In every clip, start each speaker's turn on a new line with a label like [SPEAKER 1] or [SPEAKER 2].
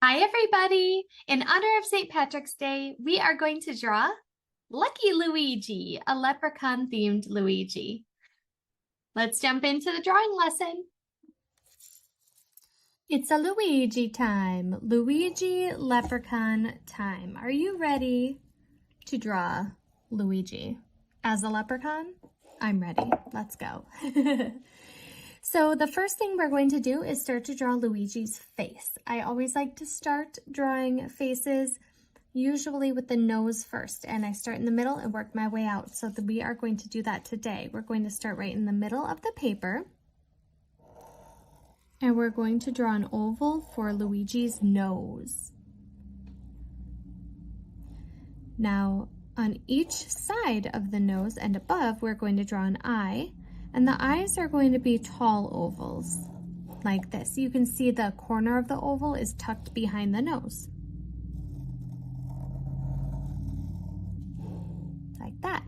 [SPEAKER 1] Hi, everybody. In honor of St. Patrick's Day, we are going to draw Lucky Luigi, a leprechaun-themed Luigi. Let's jump into the drawing lesson. It's a Luigi time. Luigi Leprechaun time. Are you ready to draw Luigi as a leprechaun? I'm ready. Let's go. So the first thing we're going to do is start to draw Luigi's face. I always like to start drawing faces usually with the nose first, and I start in the middle and work my way out. So we are going to do that today. We're going to start right in the middle of the paper, and we're going to draw an oval for Luigi's nose. Now on each side of the nose and above, we're going to draw an eye. And the eyes are going to be tall ovals, like this. You can see the corner of the oval is tucked behind the nose. Like that.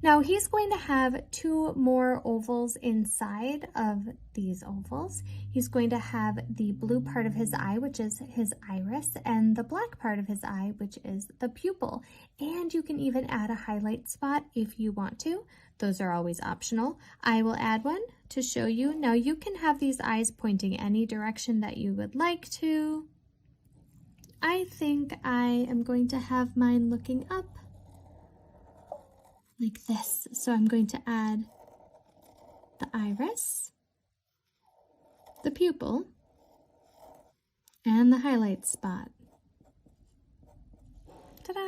[SPEAKER 1] Now he's going to have two more ovals inside of these ovals. He's going to have the blue part of his eye, which is his iris, and the black part of his eye, which is the pupil. And you can even add a highlight spot if you want to. Those are always optional. I will add one to show you. Now you can have these eyes pointing any direction that you would like to. I think I am going to have mine looking up like this. So I'm going to add the iris, the pupil, and the highlight spot. Ta-da!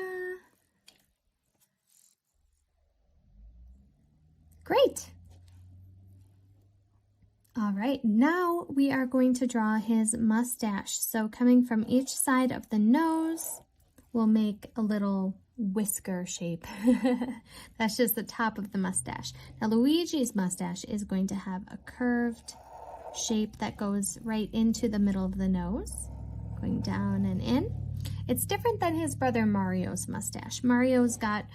[SPEAKER 1] Great. All right, now we are going to draw his mustache. So coming from each side of the nose, we'll make a little whisker shape. That's just the top of the mustache. Now Luigi's mustache is going to have a curved shape that goes right into the middle of the nose, going down and in. It's different than his brother Mario's mustache. Mario's got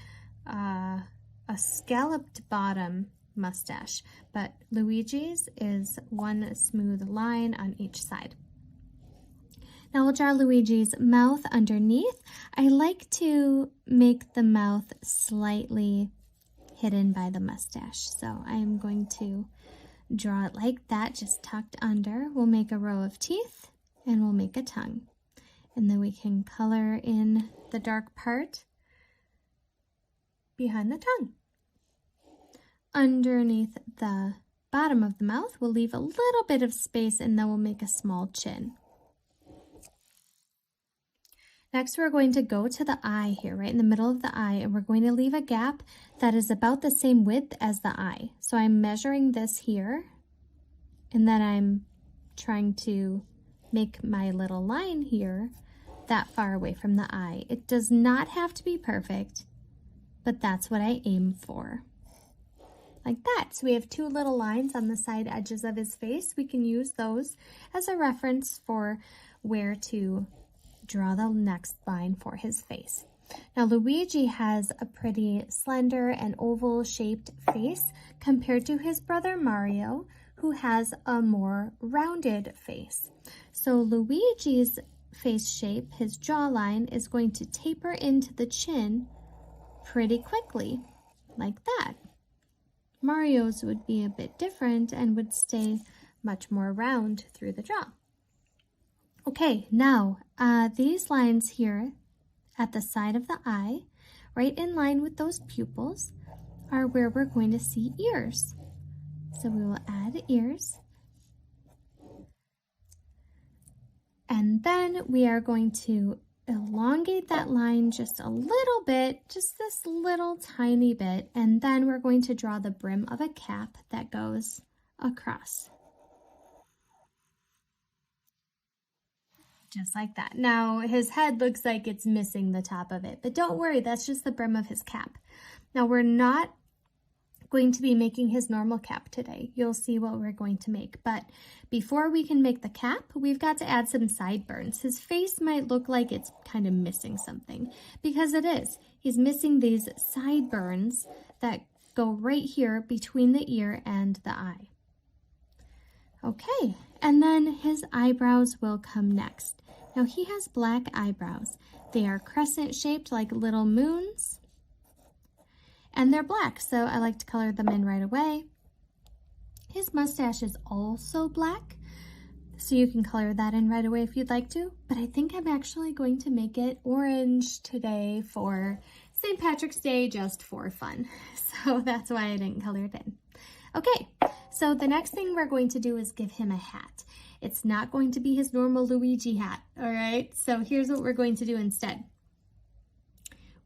[SPEAKER 1] a scalloped bottom mustache, but Luigi's is one smooth line on each side. Now we'll draw Luigi's mouth underneath. I like to make the mouth slightly hidden by the mustache, so I'm going to draw it like that, just tucked under. We'll make a row of teeth and we'll make a tongue, and then we can color in the dark part behind the tongue. Underneath the bottom of the mouth, we'll leave a little bit of space, and then we'll make a small chin. Next, we're going to go to the eye here, right in the middle of the eye, and we're going to leave a gap that is about the same width as the eye. So I'm measuring this here, and then I'm trying to make my little line here that far away from the eye. It does not have to be perfect, but that's what I aim for. Like that. So we have two little lines on the side edges of his face. We can use those as a reference for where to draw the next line for his face. Now Luigi has a pretty slender and oval shaped face compared to his brother Mario, who has a more rounded face. So Luigi's face shape, his jawline, is going to taper into the chin pretty quickly, like that. Mario's would be a bit different and would stay much more round through the jaw. Okay, now these lines here at the side of the eye, right in line with those pupils, are where we're going to see ears. So we will add ears. And then we are going to elongate that line just a little bit, just this little tiny bit, and then we're going to draw the brim of a cap that goes across. Just like that. Now his head looks like it's missing the top of it, but don't worry, that's just the brim of his cap. Now we're not going to be making his normal cap today. You'll see what we're going to make, but before we can make the cap, we've got to add some sideburns. His face might look like it's kind of missing something, because it is. He's missing these sideburns that go right here between the ear and the eye. Okay, and then his eyebrows will come next. Now he has black eyebrows. They are crescent shaped like little moons, and they're black, so I like to color them in right away. His mustache is also black, so you can color that in right away if you'd like to, but I think I'm actually going to make it orange today for St. Patrick's Day, just for fun. So that's why I didn't color it in. Okay, so the next thing we're going to do is give him a hat. It's not going to be his normal Luigi hat, all right? So here's what we're going to do instead.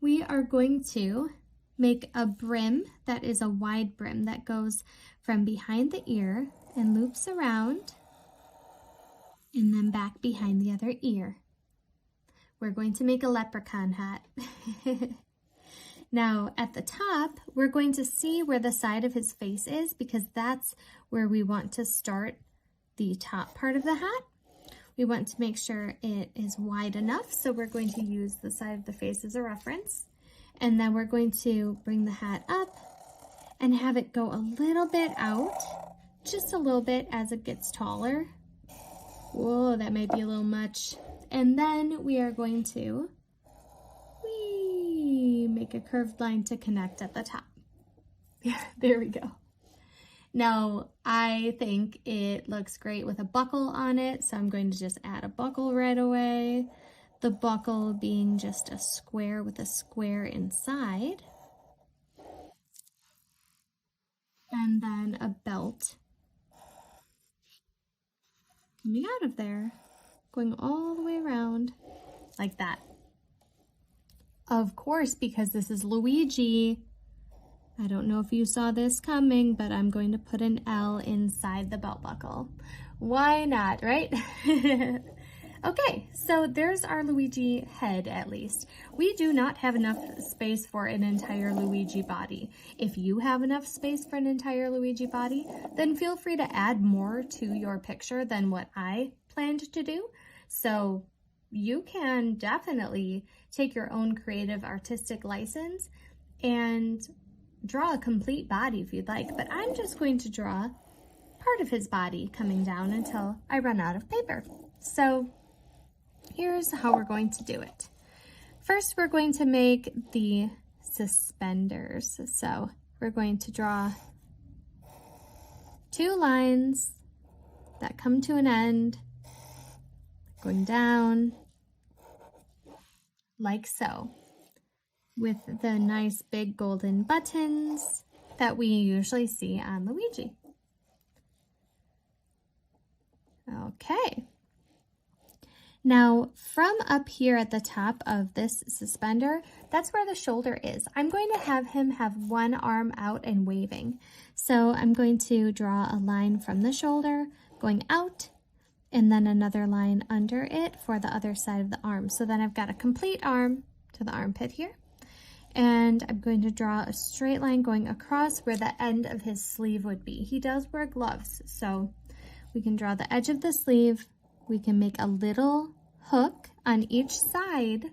[SPEAKER 1] We are going to make a brim that is a wide brim that goes from behind the ear and loops around and then back behind the other ear. We're going to make a leprechaun hat. Now at the top, we're going to see where the side of his face is because that's where we want to start the top part of the hat. We want to make sure it is wide enough, so we're going to use the side of the face as a reference. And then we're going to bring the hat up and have it go a little bit out, just a little bit as it gets taller. Whoa, that might be a little much. And then we are going to make a curved line to connect at the top. There we go. Now, I think it looks great with a buckle on it, so I'm going to just add a buckle right away. The buckle being just a square with a square inside. And then a belt coming out of there, going all the way around like that. Of course, because this is Luigi, I don't know if you saw this coming, but I'm going to put an L inside the belt buckle. Why not, right? Okay, so there's our Luigi head at least. We do not have enough space for an entire Luigi body. If you have enough space for an entire Luigi body, then feel free to add more to your picture than what I planned to do. So you can definitely take your own creative artistic license and draw a complete body if you'd like, but I'm just going to draw part of his body coming down until I run out of paper. So here's how we're going to do it. First, we're going to make the suspenders. So we're going to draw 2 lines that come to an end, going down like so, with the nice big golden buttons that we usually see on Luigi. Okay. Now, from up here at the top of this suspender, that's where the shoulder is. I'm going to have him have one arm out and waving. So I'm going to draw a line from the shoulder going out and then another line under it for the other side of the arm. So then I've got a complete arm to the armpit here. And I'm going to draw a straight line going across where the end of his sleeve would be. He does wear gloves, so we can draw the edge of the sleeve. We can make a little hook on each side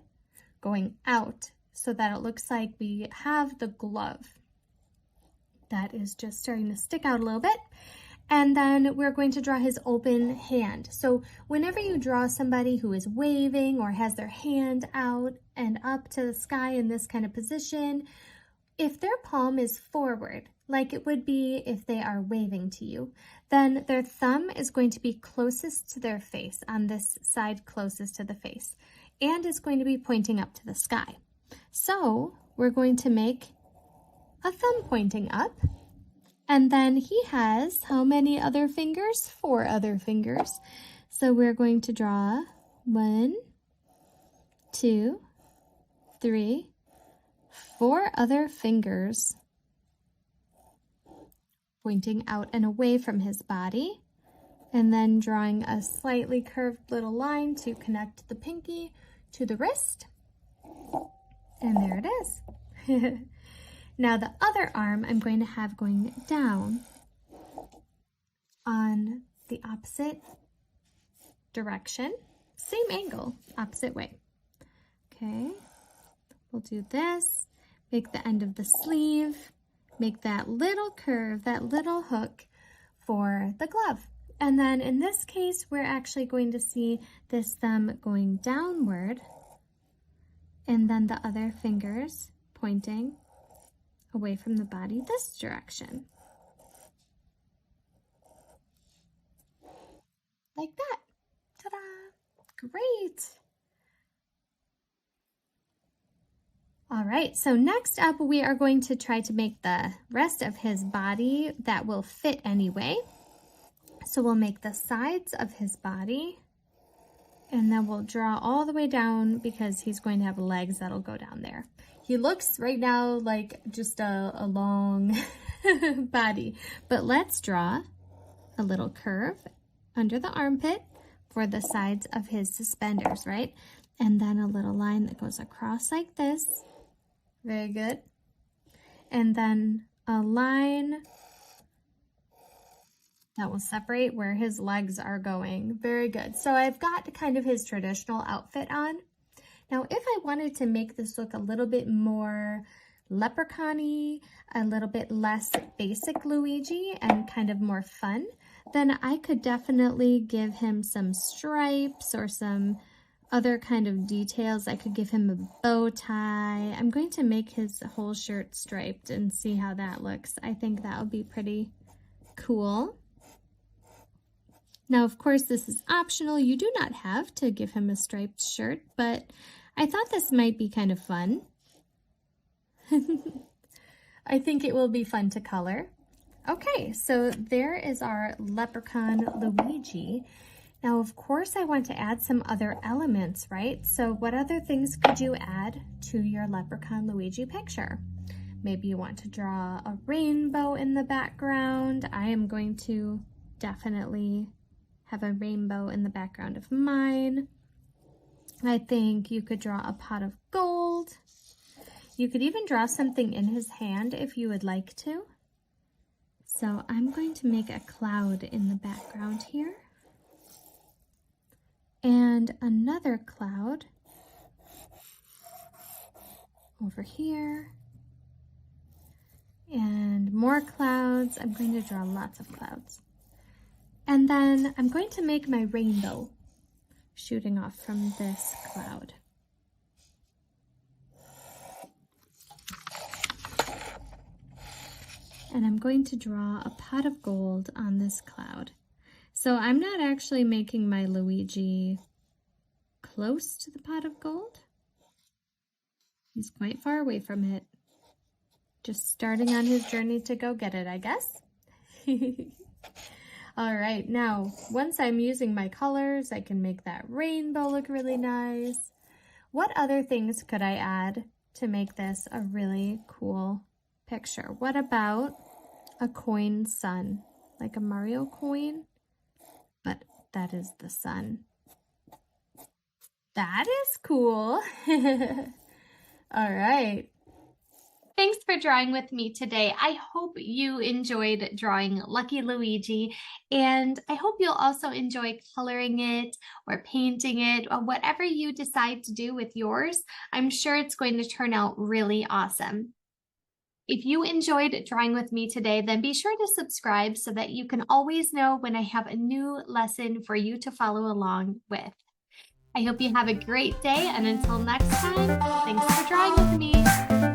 [SPEAKER 1] going out so that it looks like we have the glove that is just starting to stick out a little bit. And then we're going to draw his open hand. So whenever you draw somebody who is waving or has their hand out and up to the sky in this kind of position, if their palm is forward, like it would be if they are waving to you, then their thumb is going to be closest to their face, on this side closest to the face, and it's going to be pointing up to the sky. So we're going to make a thumb pointing up. And then he has how many other fingers? 4 other fingers. So we're going to draw 1, 2, 3, 4 other fingers pointing out and away from his body. And then drawing a slightly curved little line to connect the pinky to the wrist. And there it is. Now the other arm I'm going to have going down on the opposite direction, same angle, opposite way. Okay, we'll do this, make the end of the sleeve, make that little curve, that little hook for the glove. And then in this case, we're actually going to see this thumb going downward and then the other fingers pointing away from the body this direction. Like that. Ta-da! Great! All right, so next up we are going to try to make the rest of his body that will fit anyway. So we'll make the sides of his body and then we'll draw all the way down because he's going to have legs that'll go down there. He looks right now like just a long body, but let's draw a little curve under the armpit for the sides of his suspenders, right? And then a little line that goes across like this. Very good. And then a line that will separate where his legs are going. Very good. So I've got kind of his traditional outfit on. Now, if I wanted to make this look a little bit more leprechaun-y, a little bit less basic Luigi and kind of more fun, then I could definitely give him some stripes or some other kind of details. I could give him a bow tie. I'm going to make his whole shirt striped and see how that looks. I think that would be pretty cool. Now, of course, this is optional. You do not have to give him a striped shirt, but I thought this might be kind of fun. I think it will be fun to color. Okay, so there is our leprechaun Luigi. Now, of course, I want to add some other elements, right? So what other things could you add to your leprechaun Luigi picture? Maybe you want to draw a rainbow in the background. I am going to definitely have a rainbow in the background of mine. I think you could draw a pot of gold. You could even draw something in his hand if you would like to. So I'm going to make a cloud in the background here. And another cloud over here. And more clouds. I'm going to draw lots of clouds. And then I'm going to make my rainbow shooting off from this cloud. And I'm going to draw a pot of gold on this cloud. So I'm not actually making my Luigi close to the pot of gold. He's quite far away from it. Just starting on his journey to go get it, I guess. All right, now, once I'm using my colors, I can make that rainbow look really nice. What other things could I add to make this a really cool picture? What about a coin sun, like a Mario coin? But that is the sun. That is cool. All right. Thanks for drawing with me today. I hope you enjoyed drawing Lucky Luigi, and I hope you'll also enjoy coloring it or painting it or whatever you decide to do with yours. I'm sure it's going to turn out really awesome. If you enjoyed drawing with me today, then be sure to subscribe so that you can always know when I have a new lesson for you to follow along with. I hope you have a great day, and until next time, thanks for drawing with me.